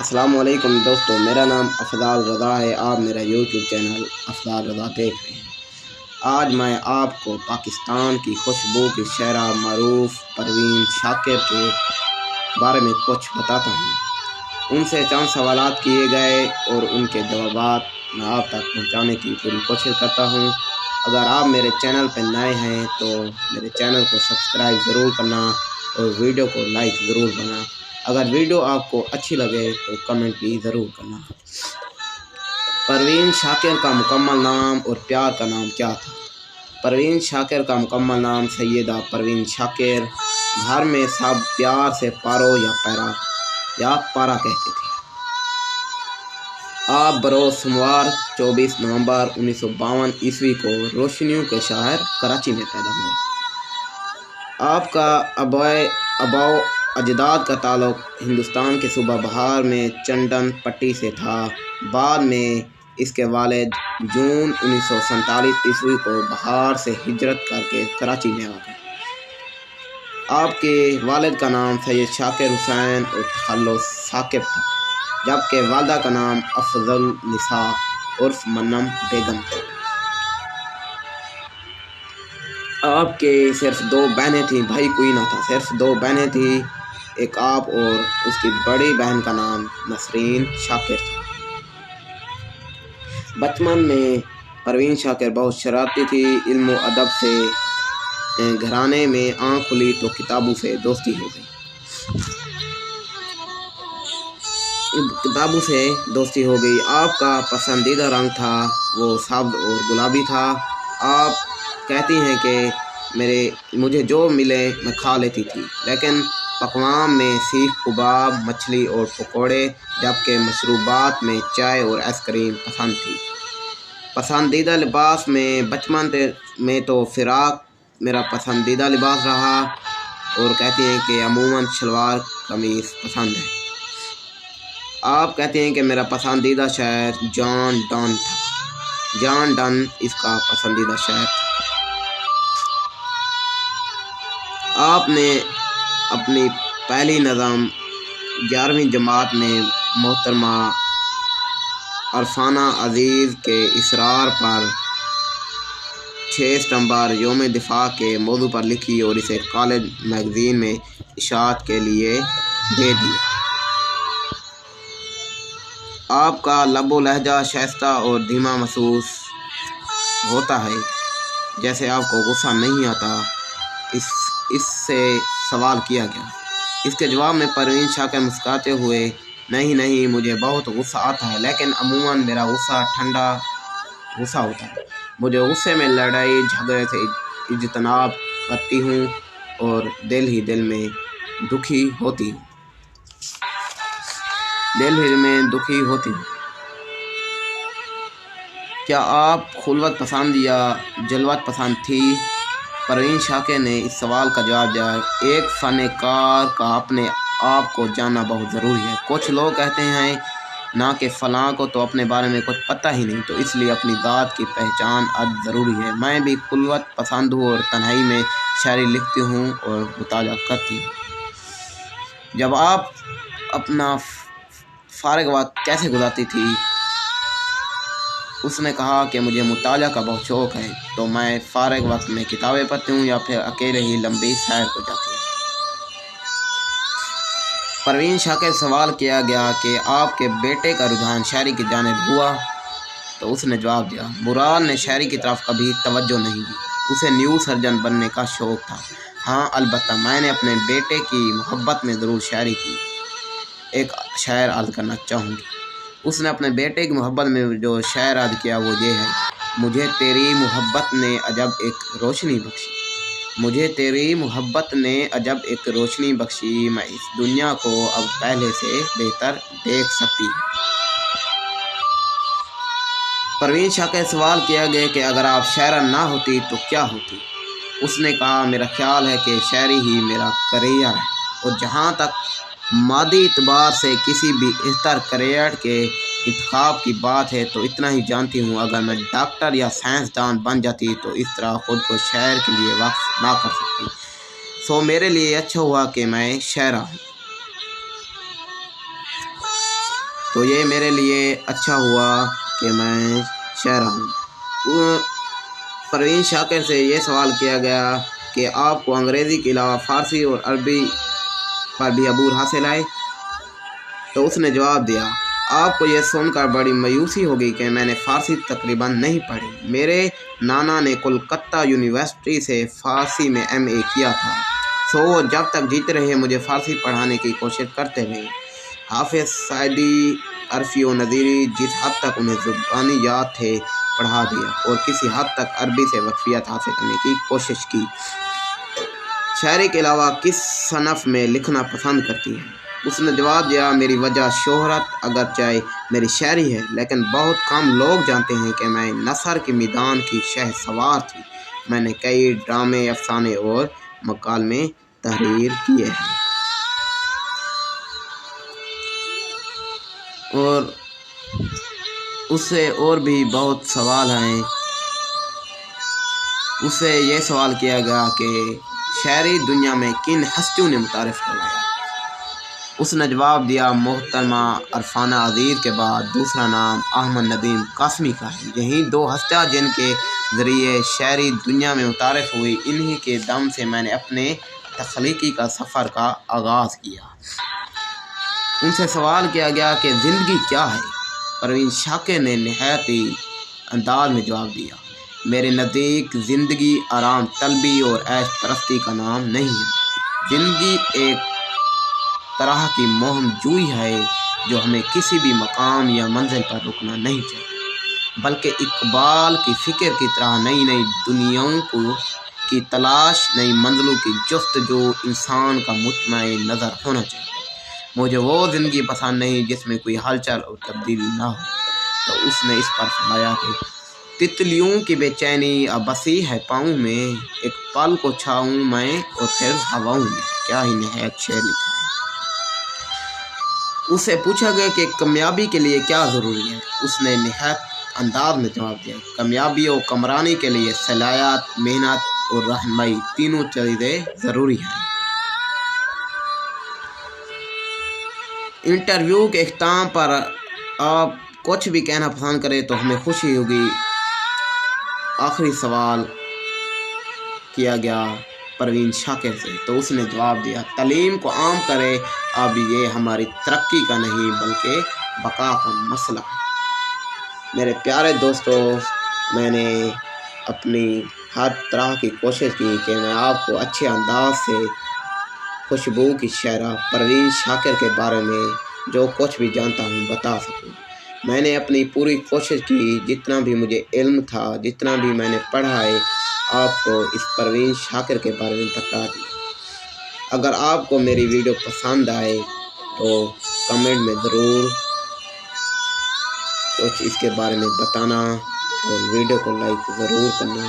السلام علیکم دوستو، میرا نام افضال رضا ہے۔ آپ میرا یوٹیوب چینل افضال رضا دیکھ رہے ہیں۔ آج میں آپ کو پاکستان کی خوشبو کی شاعرہ معروف پروین شاکر کے بارے میں کچھ بتاتا ہوں۔ ان سے چند سوالات کیے گئے اور ان کے جوابات میں آپ تک پہنچانے کی پوری کوشش کرتا ہوں۔ اگر آپ میرے چینل پہ نئے ہیں تو میرے چینل کو سبسکرائب ضرور کرنا اور ویڈیو کو لائک ضرور کرنا۔ اگر ویڈیو آپ کو اچھی لگے تو کمنٹ بھی ضرور کرنا۔ پروین شاکر کا مکمل نام اور پیار کا نام کیا تھا؟ پروین شاکر کا مکمل نام سیدہ پروین شاکر، گھر میں سب پیار سے پارو یا پارا کہتے تھے۔ آپ بروز سوموار 24 نومبر 1952 عیسوی کو روشنیوں کے شہر کراچی میں پیدا ہوئے۔ آپ کا آباء اجداد کا تعلق ہندوستان کے صوبہ بہار میں چندن پٹی سے تھا۔ بعد میں اس کے والد جون 1947 عیسوی کو بہار سے ہجرت کر کے کراچی میں آ گئے۔ آپ کے والد کا نام سید شاکر حسین اور تخلص ثاقب تھا، جبکہ والدہ کا نام افضل النساء عرف منم بیگم تھا۔ آپ کے صرف 2 بہنیں تھیں، بھائی کوئی نہ تھا، صرف 2 بہنیں تھیں، ایک آپ اور اس کی بڑی بہن کا نام نسرین شاکر تھا۔ بچپن میں پروین شاکر بہت شرارتی تھی۔ علم و ادب سے گھرانے میں آنکھ کھلی تو کتابوں سے دوستی ہو گئی۔ آپ کا پسندیدہ رنگ تھا وہ سبز اور گلابی تھا۔ آپ کہتی ہیں کہ مجھے جو ملے میں کھا لیتی تھی، لیکن پکوان میں سیخ کباب، مچھلی اور پکوڑے، جبکہ مشروبات میں چائے اور آئس کریم پسند تھی۔ پسندیدہ لباس میں بچپن میں تو فراق میرا پسندیدہ لباس رہا، اور کہتی ہیں کہ عموماً شلوار قمیص پسند ہے۔ آپ کہتے ہیں کہ میرا پسندیدہ شاعر جان ڈن تھا۔ جان ڈن اس کا پسندیدہ شاعر تھا۔ آپ نے اپنی پہلی نظم 11ویں جماعت میں محترمہ عرفانہ عزیز کے اصرار پر 6 ستمبر یوم دفاع کے موضوع پر لکھی اور اسے کالج میگزین میں اشاعت کے لیے دے دیا۔ آپ کا لب و لہجہ شائستہ اور دھیما محسوس ہوتا ہے، جیسے آپ کو غصہ نہیں آتا۔ اس سے سوال کیا گیا۔ اس کے جواب میں پروین شاکر مسکراتے ہوئے، نہیں مجھے بہت غصہ آتا ہے، لیکن عموماً میرا غصہ ٹھنڈا غصہ ہوتا ہے۔ مجھے غصے میں لڑائی جھگڑے سے اجتناب کرتی ہوں اور دل ہی میں دکھی ہوتی ہوں۔ کیا آپ خلوت پسند یا جلوت پسند تھی؟ پروین شاکر نے اس سوال کا جواب دیا، ایک فنکار کا اپنے آپ کو جاننا بہت ضروری ہے۔ کچھ لوگ کہتے ہیں نا کہ فلاں کو تو اپنے بارے میں کچھ پتہ ہی نہیں، تو اس لیے اپنی ذات کی پہچان ضروری ہے۔ میں بھی خلوت پسند ہوں اور تنہائی میں شاعری لکھتی ہوں اور مطالعہ کرتی ہوں۔ جب آپ اپنا فارغ وقت کیسے گزارتی تھی؟ اس نے کہا کہ مجھے مطالعہ کا بہت شوق ہے، تو میں فارغ وقت میں کتابیں پڑھتی ہوں یا پھر اکیلے ہی لمبی سیر کو جاتی ہوں۔ پروین شاکر سوال کیا گیا کہ آپ کے بیٹے کا رجحان شاعری کی جانب ہوا، تو اس نے جواب دیا، مراد نے شاعری کی طرف کبھی توجہ نہیں دی، اسے نیوز سرجن بننے کا شوق تھا۔ ہاں البتہ میں نے اپنے بیٹے کی محبت میں ضرور شاعری کی۔ ایک شعر عرض کرنا چاہوں گی۔ اس نے اپنے بیٹے کی محبت میں جو شعر عرض کیا وہ یہ ہے، مجھے تیری محبت نے عجب ایک روشنی بخشی، مجھے تیری محبت نے عجب ایک روشنی بخشی، میں اس دنیا کو اب پہلے سے بہتر دیکھ سکتی ہوں۔ پروین شاکر سوال کیا گیا کہ اگر آپ شاعرہ نہ ہوتی تو کیا ہوتی؟ اس نے کہا، میرا خیال ہے کہ شاعری ہی میرا کیریئر ہے، اور جہاں تک مادی اعتبار سے کسی بھی بہتر کیریئر کے انتخاب کی بات ہے تو اتنا ہی جانتی ہوں، اگر میں ڈاکٹر یا سائنسدان بن جاتی تو اس طرح خود کو شعر کے لیے وقف نہ کر سکتی، سو میرے لیے اچھا ہوا کہ میں شاعرہ ہوں۔ تو یہ میرے لیے اچھا ہوا کہ میں شاعر ہوں۔ پروین شاکر سے یہ سوال کیا گیا کہ آپ کو انگریزی کے علاوہ فارسی اور عربی پر بھی عبور حاصل ہے؟ تو اس نے جواب دیا، آپ کو یہ سن کر بڑی مایوسی ہوگی کہ میں نے فارسی تقریباً نہیں پڑھی۔ میرے نانا نے کولکتہ یونیورسٹی سے فارسی میں MA کیا تھا، وہ جب تک جیتے رہے مجھے فارسی پڑھانے کی کوشش کرتے رہے۔ حافظ سعدی، عرفی و نظیری جس حد تک انہیں زبانی یاد تھے پڑھا دیا، اور کسی حد تک عربی سے واقفیت حاصل کرنے کی کوشش کی۔ شاعری کے علاوہ کس صنف میں لکھنا پسند کرتی ہیں؟ اس نے جواب دیا، میری وجہ شہرت اگرچہ میری شاعری ہے، لیکن بہت کم لوگ جانتے ہیں کہ میں نثر کے میدان کی شہ سوار تھی۔ میں نے کئی ڈرامے، افسانے اور مکالمے تحریر کیے ہیں۔ اور اس سے اور بھی بہت سوال ہیں۔ اس سے یہ سوال کیا گیا کہ شاعری دنیا میں کن ہستیوں نے متعارف کروایا؟ اس نے جواب دیا، محترمہ عرفانہ عزیز کے بعد دوسرا نام احمد ندیم قاسمی کا ہے۔ یہی دو ہستیاں جن کے ذریعے شاعری دنیا میں متعارف ہوئی، انہی کے دم سے میں نے اپنے تخلیقی کا سفر کا آغاز کیا۔ ان سے سوال کیا گیا کہ زندگی کیا ہے؟ پروین شاکر نے نہایتی انداز میں جواب دیا، میرے نزدیک زندگی آرام طلبی اور عیش پرستی کا نام نہیں ہے۔ زندگی ایک طرح کی مہم جوئی ہے جو ہمیں کسی بھی مقام یا منزل پر رکنا نہیں چاہیے، بلکہ اقبال کی فکر کی طرح نئی نئی دنیاؤں کی تلاش، نئی منزلوں کی جستجو انسان کا مطمئن نظر ہونا چاہیے۔ مجھے وہ زندگی پسند نہیں جس میں کوئی ہلچل اور تبدیلی نہ ہو۔ تو اس نے اس پر فرمایا کہ تتلیوں کی بے چینی اب بسی ہے پاؤں میں، ایک پل کو چھاؤں میں اور پھر ہواؤں میں۔ کیا ہی نہایت شعر لکھا ہے۔ اس سے پوچھا گیا کہ کامیابی کے لیے کیا ضروری ہے؟ اس نے نہایت انداز میں جواب دیا، کامیابی و کامرانی کے لیے صلاحیت، محنت اور رہنمائی تینوں چیزیں ضروری ہیں۔ انٹرویو کے اختتام پر آپ کچھ بھی کہنا پسند کریں تو ہمیں خوشی ہوگی۔ آخری سوال کیا گیا پروین شاکر سے، تو اس نے جواب دیا، تعلیم کو عام کرے، اب یہ ہماری ترقی کا نہیں بلکہ بقا کا مسئلہ ہے۔ میرے پیارے دوستو، میں نے اپنی ہر طرح کی کوشش کی کہ میں آپ کو اچھے انداز سے خوشبو کی شاعرہ پروین شاکر کے بارے میں جو کچھ بھی جانتا ہوں بتا سکوں۔ میں نے اپنی پوری کوشش کی، جتنا بھی مجھے علم تھا، جتنا بھی میں نے پڑھا ہے، آپ کو اس پروین شاکر کے بارے میں بتا دیا۔ اگر آپ کو میری ویڈیو پسند آئے تو کمنٹ میں ضرور کچھ اس کے بارے میں بتانا اور ویڈیو کو لائک ضرور کرنا۔